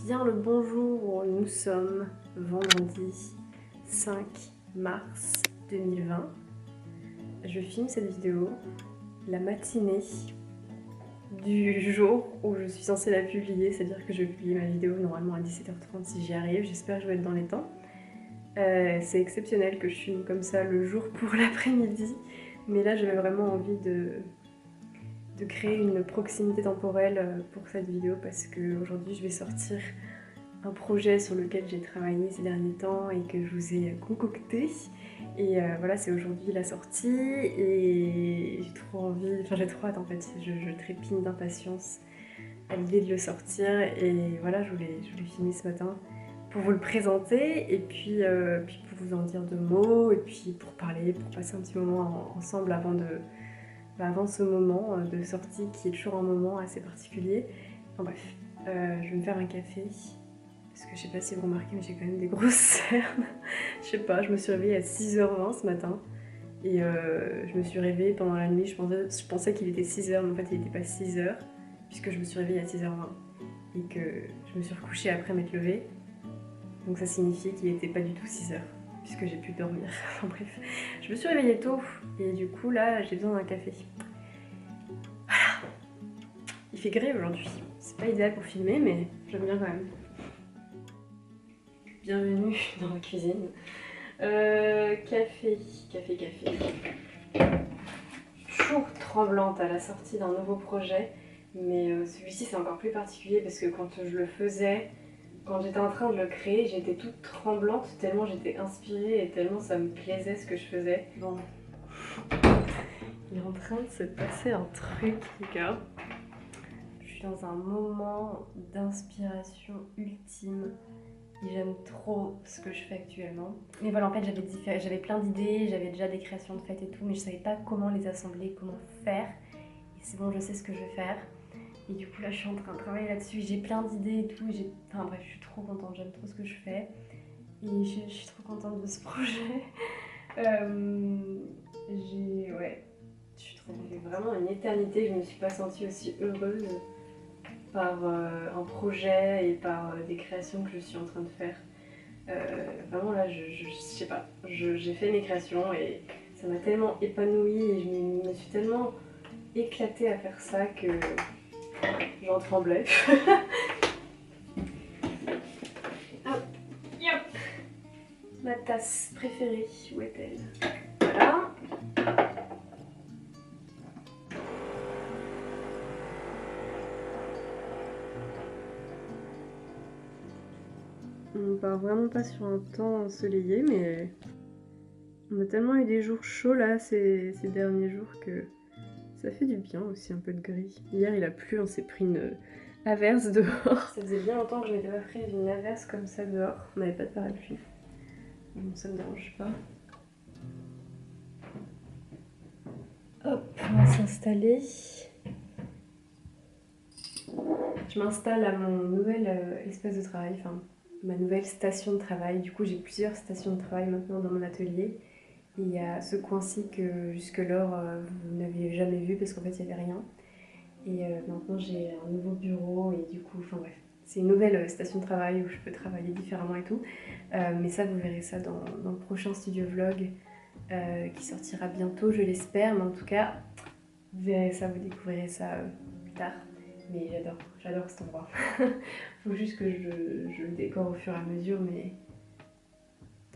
Bien le bonjour, nous sommes vendredi 5 mars 2020. Je filme cette vidéo la matinée du jour où je suis censée la publier, c'est-à-dire que je vais publier ma vidéo normalement à 17h30 si j'y arrive, j'espère que je vais être dans les temps. C'est exceptionnel que je filme comme ça le jour pour l'après-midi, mais là j'avais vraiment envie de créer une proximité temporelle pour cette vidéo parce qu'aujourd'hui je vais sortir un projet sur lequel j'ai travaillé ces derniers temps et que je vous ai concocté. Et voilà, c'est aujourd'hui la sortie et j'ai trop envie, enfin j'ai trop hâte en fait, je trépigne d'impatience à l'idée de le sortir et voilà, je voulais filmer ce matin pour vous le présenter et puis pour vous en dire 2 mots et puis pour parler, pour passer un petit moment ensemble avant ce moment de sortie qui est toujours un moment assez particulier. Enfin bref, je vais me faire un café. Parce que je sais pas si vous remarquez, mais j'ai quand même des grosses cernes. Je sais pas, je me suis réveillée à 6h20 ce matin. Et je me suis réveillée pendant la nuit, je pensais qu'il était 6h, mais en fait il était pas 6h. Puisque je me suis réveillée à 6h20. Et que je me suis recouchée après m'être levée. Donc ça signifiait qu'il était pas du tout 6h. Puisque j'ai pu dormir. Enfin bref, je me suis réveillée tôt. Et du coup là, j'ai besoin d'un café. Voilà. Il fait gris aujourd'hui. C'est pas idéal pour filmer, mais j'aime bien quand même. Bienvenue dans ma cuisine. Café. Toujours tremblante à la sortie d'un nouveau projet, mais celui-ci c'est encore plus particulier parce que quand je le faisais, quand j'étais en train de le créer, j'étais toute tremblante tellement j'étais inspirée et tellement ça me plaisait ce que je faisais. Bon, il est en train de se passer un truc, les gars. Je suis dans un moment d'inspiration ultime. J'aime trop ce que je fais actuellement. Mais voilà, en fait, j'avais plein d'idées, j'avais déjà des créations de fêtes et tout, mais je savais pas comment les assembler, comment faire. Et c'est bon, je sais ce que je vais faire. Et du coup, là, je suis en train de travailler là-dessus. J'ai plein d'idées et tout. Enfin bref, je suis trop contente, j'aime trop ce que je fais. Et je suis trop contente de ce projet. Ouais, je suis trop contente. C'est vraiment une éternité, je me suis pas sentie aussi heureuse par un projet et par des créations que je suis en train de faire. Vraiment là, je sais pas, j'ai fait mes créations et ça m'a tellement épanouie et je me suis tellement éclatée à faire ça que j'en tremblais. Hop, yop. Ma tasse préférée, où est-elle? Voilà. On part vraiment pas sur un temps ensoleillé, mais on a tellement eu des jours chauds là ces derniers jours que ça fait du bien aussi un peu de gris. Hier il a plu, on s'est pris une averse dehors. Ça faisait bien longtemps que je m'étais pas pris une averse comme ça dehors. On n'avait pas de parapluie. Bon, ça me dérange pas. Hop, on va s'installer. Je m'installe à mon nouvel espace de travail, enfin ma nouvelle station de travail. Du coup, j'ai plusieurs stations de travail maintenant dans mon atelier. Et il y a ce coin-ci que jusque-lors vous n'aviez jamais vu parce qu'en fait il n'y avait rien. Et maintenant j'ai un nouveau bureau et du coup, enfin bref, c'est une nouvelle station de travail où je peux travailler différemment et tout. Mais ça, vous verrez ça dans le prochain studio vlog qui sortira bientôt, je l'espère. Mais en tout cas, vous verrez ça, vous découvrirez ça plus tard. Mais j'adore cet endroit. Faut juste que je le décore au fur et à mesure, mais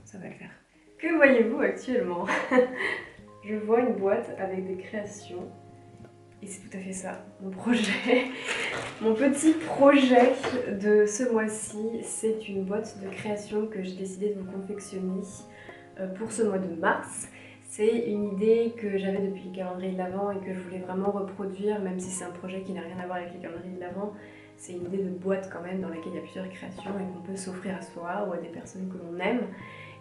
ça va le faire. Que voyez-vous actuellement? Je vois une boîte avec des créations. Et c'est tout à fait ça, mon projet. Mon petit projet de ce mois-ci, c'est une boîte de création que j'ai décidé de vous confectionner pour ce mois de mars. C'est une idée que j'avais depuis le calendrier de l'Avent et que je voulais vraiment reproduire, même si c'est un projet qui n'a rien à voir avec le calendrier de l'Avent. C'est une idée de boîte quand même dans laquelle il y a plusieurs créations et qu'on peut s'offrir à soi ou à des personnes que l'on aime.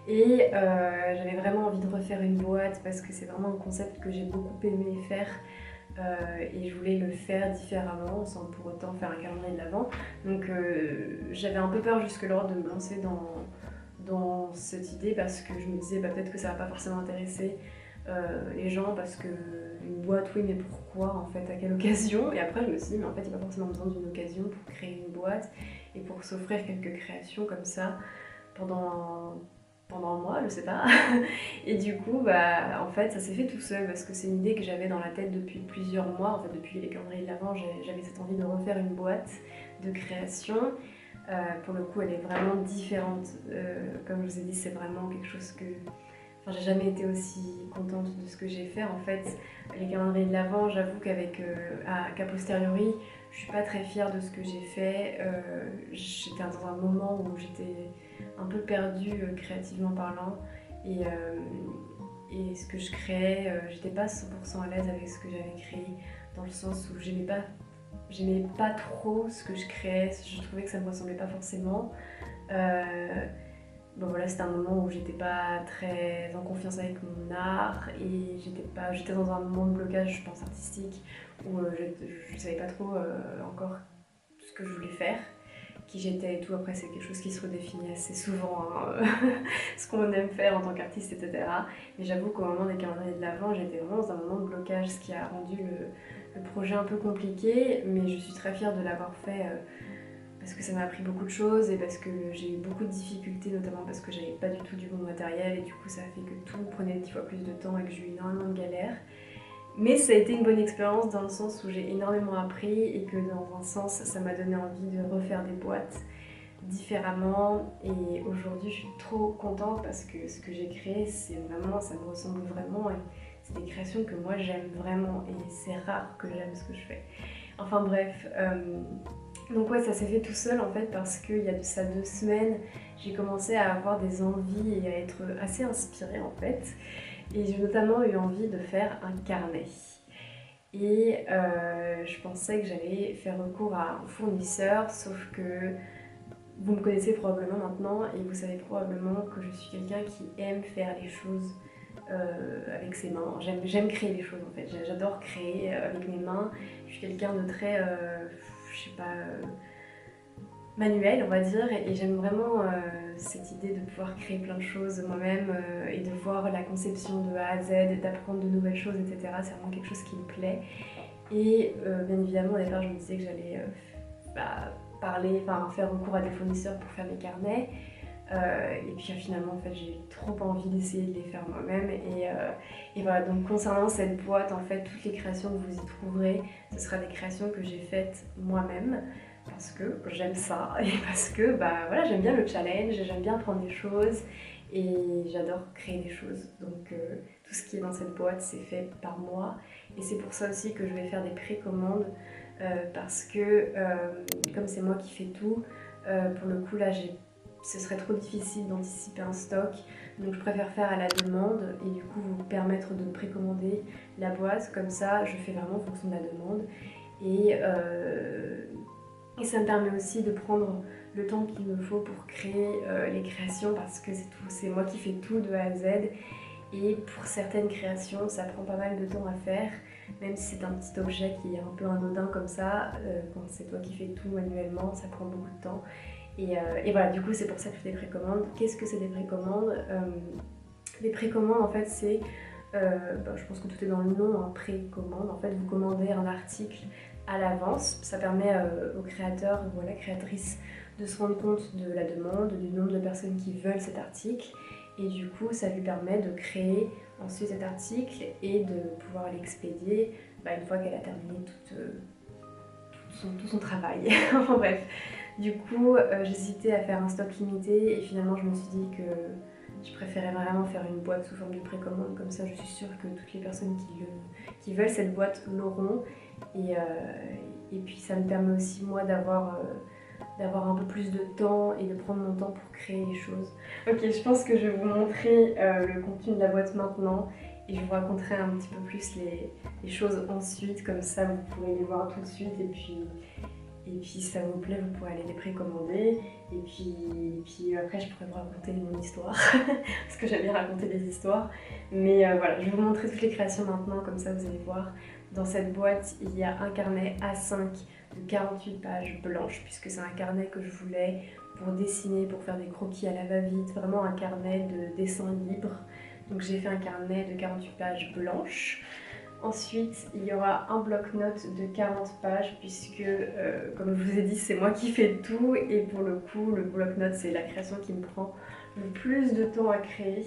Et j'avais vraiment envie de refaire une boîte parce que c'est vraiment un concept que j'ai beaucoup aimé faire. Et je voulais le faire différemment sans pour autant faire un calendrier de l'Avent. Donc j'avais un peu peur jusque-là de me lancer dans cette idée parce que je me disais peut-être que ça va pas forcément intéresser les gens parce que une boîte, oui, mais pourquoi en fait, à quelle occasion? Et après je me suis dit mais en fait il n'y a pas forcément besoin d'une occasion pour créer une boîte et pour s'offrir quelques créations comme ça pendant un mois, je sais pas. Et du coup, bah, en fait, ça s'est fait tout seul parce que c'est une idée que j'avais dans la tête depuis plusieurs mois. En fait, depuis les calendriers de l'Avent, j'avais cette envie de refaire une boîte de création. Pour le coup, elle est vraiment différente. Comme je vous ai dit, c'est vraiment quelque chose que... Enfin, j'ai jamais été aussi contente de ce que j'ai fait. En fait, les calendriers de l'Avent, j'avoue qu'à posteriori, je suis pas très fière de ce que j'ai fait. J'étais dans un moment où j'étais un peu perdue créativement parlant. Et ce que je créais, j'étais pas 100% à l'aise avec ce que j'avais créé, dans le sens où j'aimais pas trop ce que je créais, je trouvais que ça me ressemblait pas forcément. Bon voilà, c'était un moment où j'étais pas très en confiance avec mon art et j'étais dans un moment de blocage, je pense, artistique, où je savais pas trop encore ce que je voulais faire, qui j'étais et tout. Après, c'est quelque chose qui se redéfinit assez souvent, hein, ce qu'on aime faire en tant qu'artiste, etc. Mais j'avoue qu'au moment des calendriers de l'Avent, j'étais vraiment dans un moment de blocage, ce qui a rendu le projet un peu compliqué, mais je suis très fière de l'avoir fait parce que ça m'a appris beaucoup de choses et parce que j'ai eu beaucoup de difficultés, notamment parce que j'avais pas du tout du bon matériel et du coup ça a fait que tout prenait 10 fois plus de temps et que j'ai eu énormément de galères. Mais ça a été une bonne expérience dans le sens où j'ai énormément appris et que dans un sens ça m'a donné envie de refaire des boîtes différemment. Et aujourd'hui je suis trop contente parce que ce que j'ai créé, c'est vraiment, ça me ressemble vraiment et c'est des créations que moi j'aime vraiment et c'est rare que j'aime ce que je fais. Enfin bref, donc ouais, ça s'est fait tout seul en fait parce qu'il y a de ça 2 semaines, j'ai commencé à avoir des envies et à être assez inspirée en fait. Et j'ai notamment eu envie de faire un carnet. Et je pensais que j'allais faire recours à un fournisseur, sauf que vous me connaissez probablement maintenant et vous savez probablement que je suis quelqu'un qui aime faire les choses avec ses mains. J'aime créer les choses en fait, j'adore créer avec mes mains. Je suis quelqu'un de très, je sais pas, manuel on va dire, et j'aime vraiment cette idée de pouvoir créer plein de choses moi-même et de voir la conception de A à Z, d'apprendre de nouvelles choses, etc. C'est vraiment quelque chose qui me plaît. Et bien évidemment au départ je me disais que j'allais faire recours à des fournisseurs pour faire mes carnets. Et puis finalement en fait j'ai trop envie d'essayer de les faire moi-même et voilà. Donc concernant cette boîte, en fait toutes les créations que vous y trouverez, ce sera des créations que j'ai faites moi-même parce que j'aime ça et parce que bah voilà, j'aime bien le challenge, j'aime bien apprendre des choses et j'adore créer des choses. Donc tout ce qui est dans cette boîte c'est fait par moi et c'est pour ça aussi que je vais faire des précommandes parce que comme c'est moi qui fais tout, pour le coup là ce serait trop difficile d'anticiper un stock, donc je préfère faire à la demande et du coup vous permettre de précommander la boîte. Comme ça je fais vraiment en fonction de la demande et ça me permet aussi de prendre le temps qu'il me faut pour créer les créations parce que c'est moi qui fais tout de A à Z. Et pour certaines créations ça prend pas mal de temps à faire, même si c'est un petit objet qui est un peu anodin comme ça, quand c'est toi qui fais tout manuellement ça prend beaucoup de temps. Et voilà, du coup c'est pour ça que je fais des précommandes. Qu'est-ce que c'est des précommandes? Les précommandes en fait c'est, je pense que tout est dans le nom, hein, précommande. En fait vous commandez un article à l'avance, ça permet aux créateurs ou à la créatrice de se rendre compte de la demande, du nombre de personnes qui veulent cet article et du coup ça lui permet de créer ensuite cet article et de pouvoir l'expédier une fois qu'elle a terminé tout son travail. Enfin bref. Du coup, j'hésitais à faire un stock limité et finalement je me suis dit que je préférais vraiment faire une boîte sous forme de précommande, comme ça je suis sûre que toutes les personnes qui veulent cette boîte l'auront. Et puis ça me permet aussi moi d'avoir un peu plus de temps et de prendre mon temps pour créer les choses. Ok, je pense que je vais vous montrer le contenu de la boîte maintenant et je vous raconterai un petit peu plus les choses ensuite, comme ça vous pourrez les voir tout de suite et puis si ça vous plaît, vous pourrez aller les précommander. Et puis après, je pourrais vous raconter mon histoire. Parce que j'aime bien raconter des histoires. Mais voilà, je vais vous montrer toutes les créations maintenant, comme ça vous allez voir. Dans cette boîte, il y a un carnet A5 de 48 pages blanches, puisque c'est un carnet que je voulais pour dessiner, pour faire des croquis à la va-vite. Vraiment un carnet de dessin libre. Donc j'ai fait un carnet de 48 pages blanches. Ensuite, il y aura un bloc-notes de 40 pages puisque, comme je vous ai dit, c'est moi qui fais tout et pour le coup, le bloc-notes, c'est la création qui me prend le plus de temps à créer.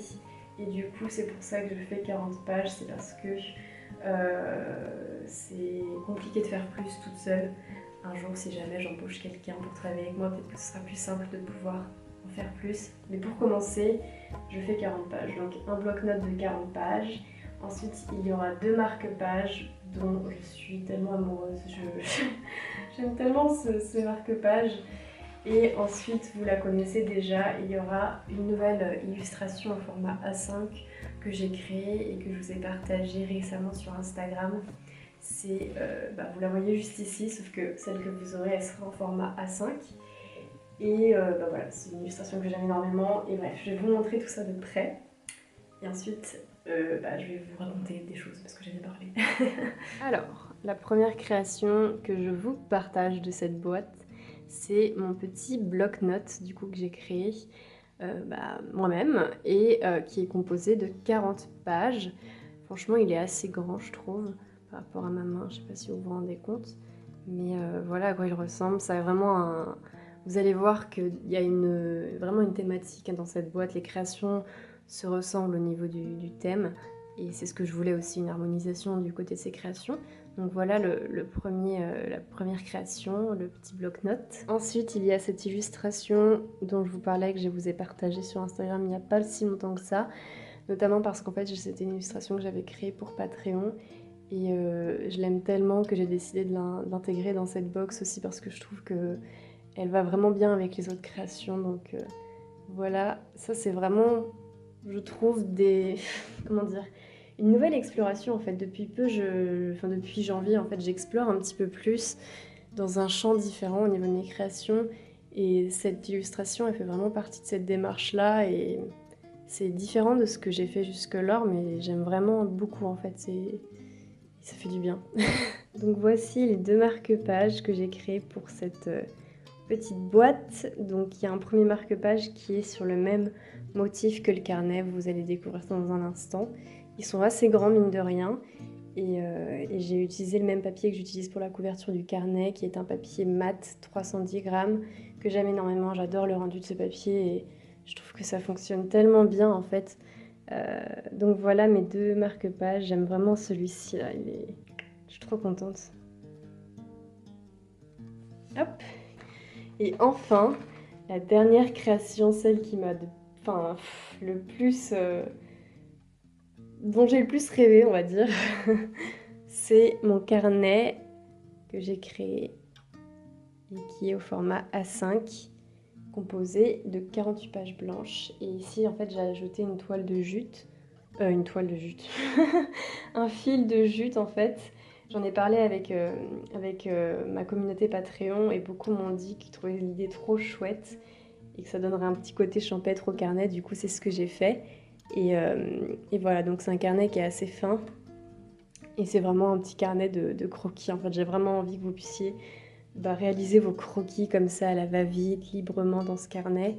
Et du coup, c'est pour ça que je fais 40 pages, c'est parce que c'est compliqué de faire plus toute seule. Un jour, si jamais j'embauche quelqu'un pour travailler avec moi, peut-être que ce sera plus simple de pouvoir en faire plus. Mais pour commencer, je fais 40 pages. Donc un bloc-notes de 40 pages. Ensuite, il y aura 2 marque-pages dont je suis tellement amoureuse. J'aime tellement ce marque-page. Et ensuite, vous la connaissez déjà, il y aura une nouvelle illustration en format A5 que j'ai créée et que je vous ai partagée récemment sur Instagram. C'est, vous la voyez juste ici, sauf que celle que vous aurez, elle sera en format A5. Et voilà, c'est une illustration que j'aime énormément. Et bref, je vais vous montrer tout ça de près. Et ensuite, je vais vous raconter des choses parce que j'en ai parlé. Alors, la première création que je vous partage de cette boîte, c'est mon petit bloc-notes du coup que j'ai créé moi-même et qui est composé de 40 pages. Franchement, il est assez grand, je trouve, par rapport à ma main. Je sais pas si vous vous rendez compte, mais voilà à quoi il ressemble. Ça a vraiment un... Vous allez voir qu'il y a vraiment une thématique dans cette boîte. Les créations se ressemblent au niveau du thème. Et c'est ce que je voulais aussi, une harmonisation du côté de ces créations. Donc voilà la première création, le petit bloc-notes. Ensuite, il y a cette illustration dont je vous parlais, que je vous ai partagée sur Instagram il n'y a pas si longtemps que ça. Notamment parce qu'en fait, c'était une illustration que j'avais créée pour Patreon. Et je l'aime tellement que j'ai décidé de l'intégrer dans cette box aussi parce que je trouve qu'elle va vraiment bien avec les autres créations. Donc voilà, ça c'est vraiment, je trouve, comment dire, une nouvelle exploration en fait. Depuis janvier en fait, j'explore un petit peu plus dans un champ différent au niveau de mes créations. Et cette illustration, elle fait vraiment partie de cette démarche-là. Et c'est différent de ce que j'ai fait jusque-là, mais j'aime vraiment beaucoup en fait. Ça fait du bien. Donc voici les 2 marque-pages que j'ai créés pour cette petite boîte. Donc il y a un premier marque-page qui est sur le même motif que le carnet, vous allez découvrir ça dans un instant. Ils sont assez grands mine de rien et j'ai utilisé le même papier que j'utilise pour la couverture du carnet qui est un papier mat 310 grammes que j'aime énormément. J'adore le rendu de ce papier et je trouve que ça fonctionne tellement bien en fait. Donc voilà mes 2 marque-pages, j'aime vraiment celui-ci là, je suis trop contente. Hop. Et enfin, la dernière création, celle qui m'a le plus... dont j'ai le plus rêvé, on va dire, c'est mon carnet que j'ai créé et qui est au format A5, composé de 48 pages blanches. Et ici, en fait, j'ai ajouté une toile de jute. Un fil de jute, en fait. J'en ai parlé avec ma communauté Patreon et beaucoup m'ont dit qu'ils trouvaient l'idée trop chouette et que ça donnerait un petit côté champêtre au carnet. Du coup, c'est ce que j'ai fait. Et voilà, donc c'est un carnet qui est assez fin. Et c'est vraiment un petit carnet de croquis. En fait, j'ai vraiment envie que vous puissiez réaliser vos croquis comme ça à la va-vite, librement dans ce carnet.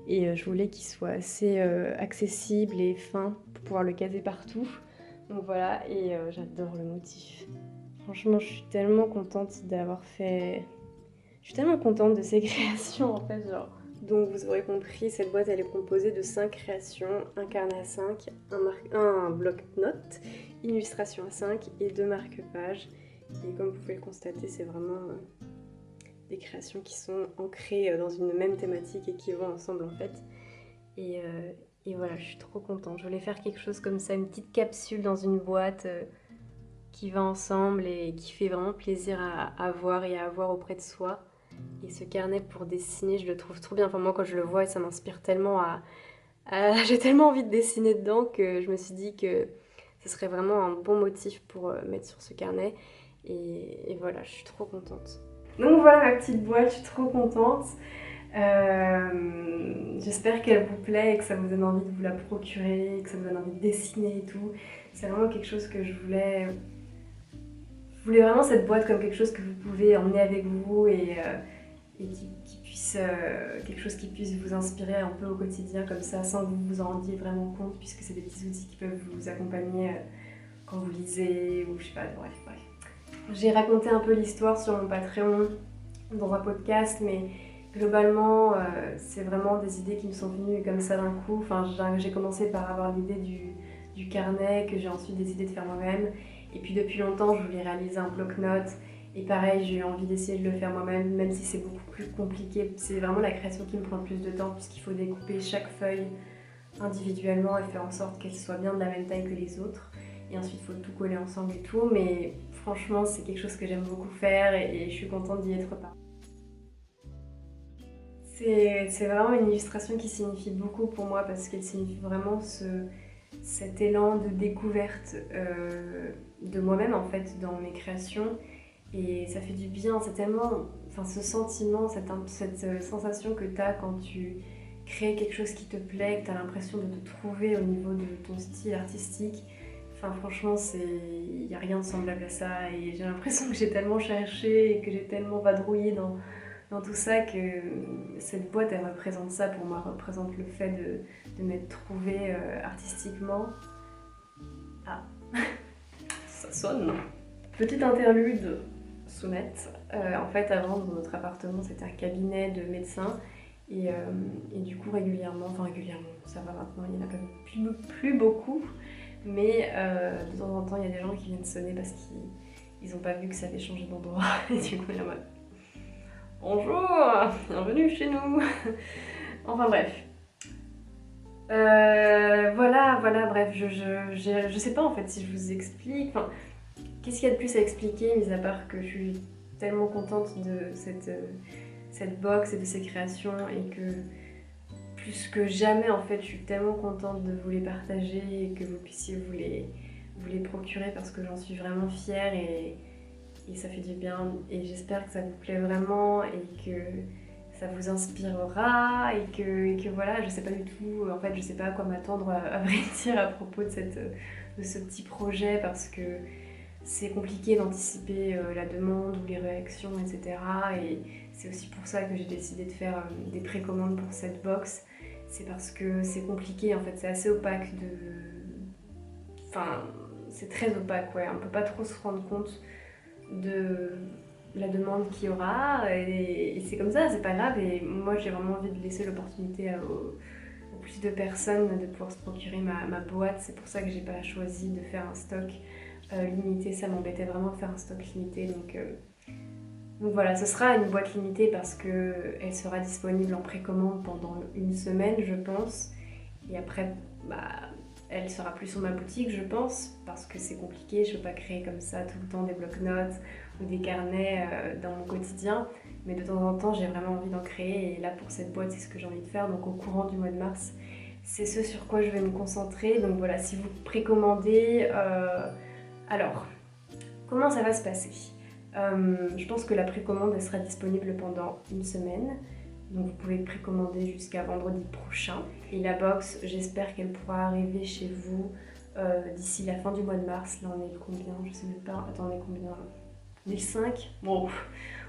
Et je voulais qu'il soit assez accessible et fin pour pouvoir le caser partout. Donc voilà, et j'adore le motif. Franchement, je suis tellement contente d'avoir fait... Je suis tellement contente de ces créations en fait, genre... Donc vous aurez compris, cette boîte elle est composée de 5 créations, un carnet à 5, un bloc-notes, une illustration à 5 et 2 marque-pages. Et comme vous pouvez le constater, c'est vraiment des créations qui sont ancrées dans une même thématique et qui vont ensemble en fait. Et voilà, je suis trop contente. Je voulais faire quelque chose comme ça, une petite capsule dans une boîte qui va ensemble et qui fait vraiment plaisir à voir et à avoir auprès de soi. Et ce carnet pour dessiner, je le trouve trop bien. Enfin, moi, quand je le vois, ça m'inspire tellement j'ai tellement envie de dessiner dedans que je me suis dit que ce serait vraiment un bon motif pour mettre sur ce carnet. Et voilà, je suis trop contente. Donc voilà ma petite boîte, je suis trop contente. J'espère qu'elle vous plaît et que ça vous donne envie de vous la procurer, que ça vous donne envie de dessiner et tout. C'est vraiment quelque chose que je voulais... Je voulais vraiment cette boîte comme quelque chose que vous pouvez emmener avec vous et qui puisse... quelque chose qui puisse vous inspirer un peu au quotidien comme ça, sans que vous vous en rendiez vraiment compte, puisque c'est des petits outils qui peuvent vous accompagner quand vous lisez, ou je sais pas, bref. J'ai raconté un peu l'histoire sur mon Patreon, dans un podcast, mais globalement, c'est vraiment des idées qui me sont venues comme ça d'un coup. Enfin, j'ai commencé par avoir l'idée du carnet, que j'ai ensuite décidé de faire moi-même. Et puis depuis longtemps, je voulais réaliser un bloc-notes. Et pareil, j'ai eu envie d'essayer de le faire moi-même, même si c'est beaucoup plus compliqué. C'est vraiment la création qui me prend le plus de temps, puisqu'il faut découper chaque feuille individuellement et faire en sorte qu'elle soit bien de la même taille que les autres. Et ensuite, il faut tout coller ensemble et tout. Mais franchement, c'est quelque chose que j'aime beaucoup faire et je suis contente d'y être partie. C'est vraiment une illustration qui signifie beaucoup pour moi parce qu'elle signifie vraiment cet élan de découverte de moi-même en fait dans mes créations. Et ça fait du bien, c'est tellement, enfin ce sentiment, cette sensation que tu as quand tu crées quelque chose qui te plaît, que tu as l'impression de te trouver au niveau de ton style artistique. Enfin franchement, il n'y a rien de semblable à ça et j'ai l'impression que j'ai tellement cherché et que j'ai tellement vadrouillé dans tout ça que cette boîte elle représente ça pour moi, représente le fait de m'être trouvée artistiquement. Ah, ça sonne. Petite interlude sonnette. En fait, avant, dans notre appartement, c'était un cabinet de médecin. Et du coup, régulièrement, ça va maintenant, il n'y en a quand même plus beaucoup. Mais de temps en temps, il y a des gens qui viennent sonner parce qu'ils n'ont pas vu que ça avait changé d'endroit. Et du coup, il y a en mode bonjour, bienvenue chez nous. Enfin bref. Voilà, bref, je sais pas en fait si je vous explique. Enfin, qu'est-ce qu'il y a de plus à expliquer, mis à part que je suis tellement contente de cette box et de ces créations et que plus que jamais en fait je suis tellement contente de vous les partager et que vous puissiez vous les procurer parce que j'en suis vraiment fière et ça fait du bien et j'espère que ça vous plaît vraiment et que ça vous inspirera et que voilà, je sais pas du tout, en fait je sais pas à quoi m'attendre à vrai dire à propos de ce petit projet parce que c'est compliqué d'anticiper la demande ou les réactions, etc. Et c'est aussi pour ça que j'ai décidé de faire des précommandes pour cette box. C'est parce que c'est compliqué, en fait, c'est assez opaque Enfin, c'est très opaque, ouais. On peut pas trop se rendre compte de la demande qu'il y aura. Et c'est comme ça, c'est pas grave. Et moi, j'ai vraiment envie de laisser l'opportunité au plus de personnes de pouvoir se procurer ma boîte. C'est pour ça que j'ai pas choisi de faire un stock limité, ça m'embêtait vraiment de faire un stock limité donc voilà, ce sera une boîte limitée parce qu'elle sera disponible en précommande pendant une semaine je pense et après elle sera plus sur ma boutique je pense parce que c'est compliqué, je peux pas créer comme ça tout le temps des bloc-notes ou des carnets dans mon quotidien mais de temps en temps j'ai vraiment envie d'en créer et là pour cette boîte c'est ce que j'ai envie de faire donc au courant du mois de mars c'est ce sur quoi je vais me concentrer donc voilà, si vous précommandez alors, comment ça va se passer je pense que la précommande elle sera disponible pendant une semaine. Donc vous pouvez précommander jusqu'à vendredi prochain. Et la box, j'espère qu'elle pourra arriver chez vous d'ici la fin du mois de mars. Là on est combien? Je sais même pas. Attendez, combien? On est le 5 Bon,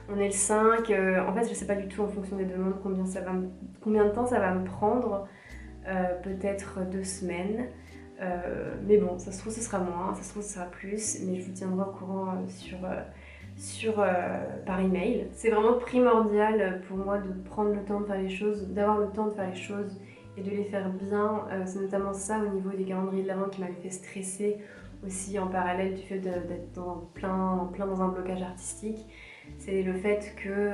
on est le 5. En fait, je sais pas du tout en fonction des demandes combien de temps ça va me prendre. Peut-être 2 semaines. Mais bon, ça se trouve ce sera moins, ça se trouve ce sera plus, mais je vous tiendrai au courant par email. C'est vraiment primordial pour moi de prendre le temps de faire les choses, d'avoir le temps de faire les choses et de les faire bien. C'est notamment ça au niveau des calendriers de l'Avent qui m'avait fait stresser aussi en parallèle du fait d'être en plein dans un blocage artistique. C'est le fait que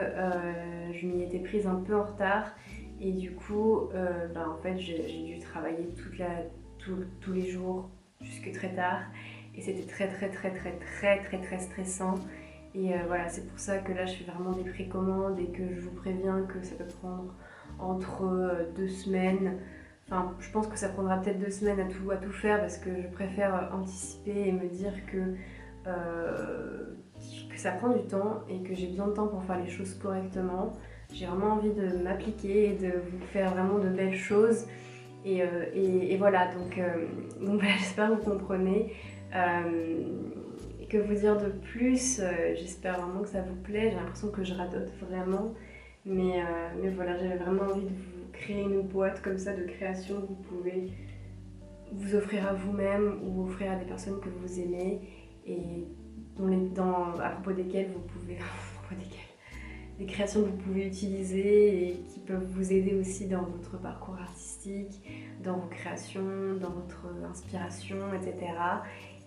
je m'y étais prise un peu en retard et du coup, en fait, j'ai dû travailler tous les jours jusque très tard et c'était très stressant et voilà, c'est pour ça que là je fais vraiment des précommandes et que je vous préviens que ça peut prendre entre 2 semaines, enfin je pense que ça prendra peut-être 2 semaines à tout faire parce que je préfère anticiper et me dire que ça prend du temps et que j'ai besoin de temps pour faire les choses correctement. J'ai vraiment envie de m'appliquer et de vous faire vraiment de belles choses. Et voilà, donc voilà, j'espère que vous comprenez. Que vous dire de plus, j'espère vraiment que ça vous plaît. J'ai l'impression que je radote vraiment. Mais voilà, j'avais vraiment envie de vous créer une boîte comme ça de création que vous pouvez vous offrir à vous-même ou offrir à des personnes que vous aimez et à propos desquelles vous pouvez... à propos desquelles, des créations que vous pouvez utiliser et qui peuvent vous aider aussi dans votre parcours artistique, dans vos créations, dans votre inspiration, etc.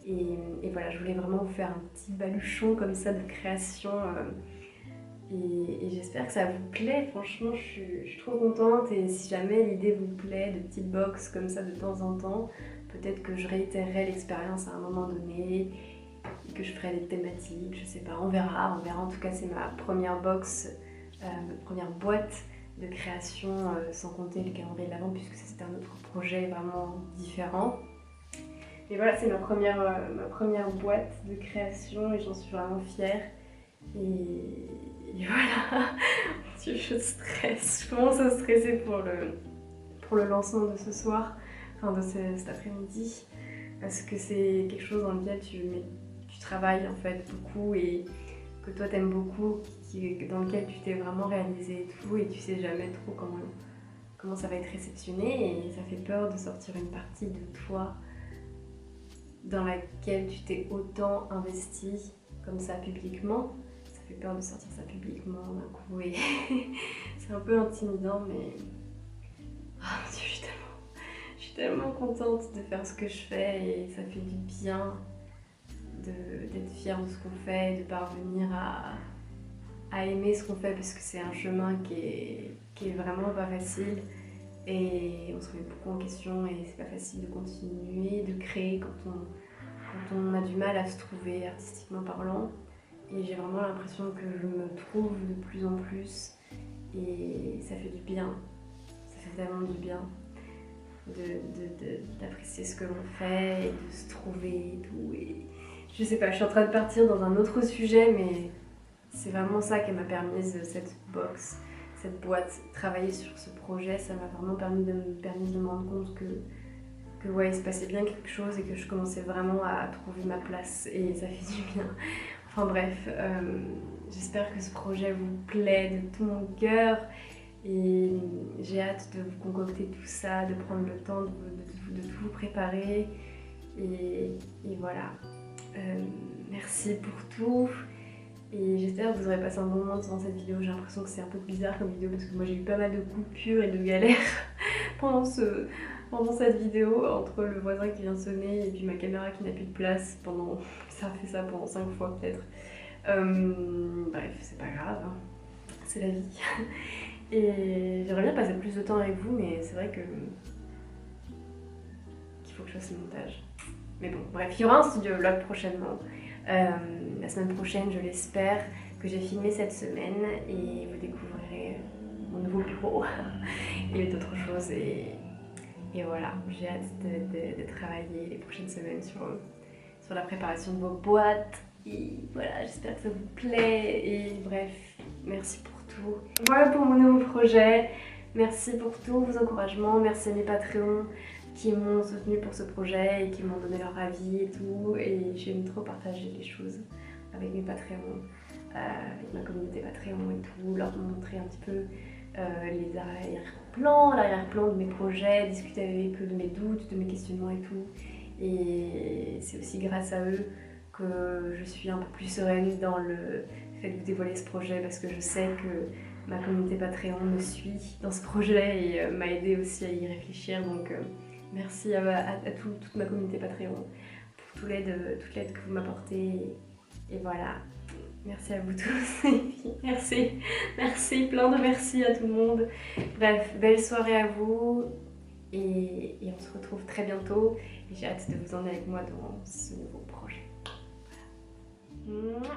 Et voilà, je voulais vraiment vous faire un petit baluchon comme ça de création et j'espère que ça vous plaît. Franchement, je suis trop contente et si jamais l'idée vous plaît, de petites box comme ça de temps en temps, peut-être que je réitérerai l'expérience à un moment donné, que je ferai des thématiques, je sais pas, on verra. En tout cas, c'est ma première box, ma première boîte de création, sans compter le calendrier de l'Avent, puisque c'était un autre projet vraiment différent. Et voilà, c'est ma première boîte de création et j'en suis vraiment fière. Et voilà, je stresse, je commence à stresser pour le lancement de ce soir, enfin de cet après-midi, parce que c'est quelque chose dans lequel tu travailles en fait beaucoup et que toi t'aimes beaucoup, dans lequel tu t'es vraiment réalisé et tout, et tu sais jamais trop comment ça va être réceptionné, et ça fait peur de sortir une partie de toi dans laquelle tu t'es autant investi comme ça publiquement. Ça fait peur de sortir ça publiquement d'un coup et c'est un peu intimidant, mais oh, je suis tellement contente de faire ce que je fais et ça fait du bien d'être fière de ce qu'on fait, de parvenir à aimer ce qu'on fait, parce que c'est un chemin qui est vraiment pas facile et on se remet beaucoup en question et c'est pas facile de continuer, de créer quand on a du mal à se trouver artistiquement parlant. Et j'ai vraiment l'impression que je me trouve de plus en plus et ça fait du bien, ça fait tellement du bien d'apprécier ce que l'on fait et de se trouver et tout. Et je sais pas, je suis en train de partir dans un autre sujet, mais c'est vraiment ça qui m'a permis cette box, cette boîte, travailler sur ce projet. Ça m'a vraiment permis de me rendre compte que ouais, il se passait bien quelque chose et que je commençais vraiment à trouver ma place et ça fait du bien. Enfin bref, j'espère que ce projet vous plaît de tout mon cœur et j'ai hâte de vous concocter tout ça, de prendre le temps de tout vous préparer et voilà. Merci pour tout et j'espère que vous aurez passé un bon moment devant cette vidéo. J'ai l'impression que c'est un peu bizarre comme vidéo parce que moi j'ai eu pas mal de coupures et de galères pendant cette vidéo, entre le voisin qui vient sonner et puis ma caméra qui n'a plus de place ça a fait ça pendant 5 fois peut-être. Bref, c'est pas grave, hein. C'est la vie. Et j'aimerais bien passer plus de temps avec vous, mais c'est vrai qu'il faut que je fasse le montage. Mais bon, bref, il y aura un studio vlog prochainement. La semaine prochaine, je l'espère, que j'ai filmé cette semaine et vous découvrirez mon nouveau bureau et d'autres choses. Et voilà, j'ai hâte de travailler les prochaines semaines sur la préparation de vos boîtes. Et voilà, j'espère que ça vous plaît. Et bref, merci pour tout. Voilà pour mon nouveau projet. Merci pour tous vos encouragements. Merci à mes Patreons qui m'ont soutenu pour ce projet et qui m'ont donné leur avis et tout. Et j'aime trop partager les choses avec mes Patreons, avec ma communauté Patreon et tout. Leur montrer un petit peu les l'arrière-plan de mes projets, discuter avec eux de mes doutes, de mes questionnements et tout. Et c'est aussi grâce à eux que je suis un peu plus sereine dans le fait de vous dévoiler ce projet, parce que je sais que ma communauté Patreon me suit dans ce projet et m'a aidé aussi à y réfléchir. Donc merci à toute ma communauté Patreon pour toute l'aide que vous m'apportez. Et voilà. Merci à vous tous, merci, plein de merci à tout le monde. Bref, belle soirée à vous et on se retrouve très bientôt. Et j'ai hâte de vous emmener avec moi dans ce nouveau projet. Voilà.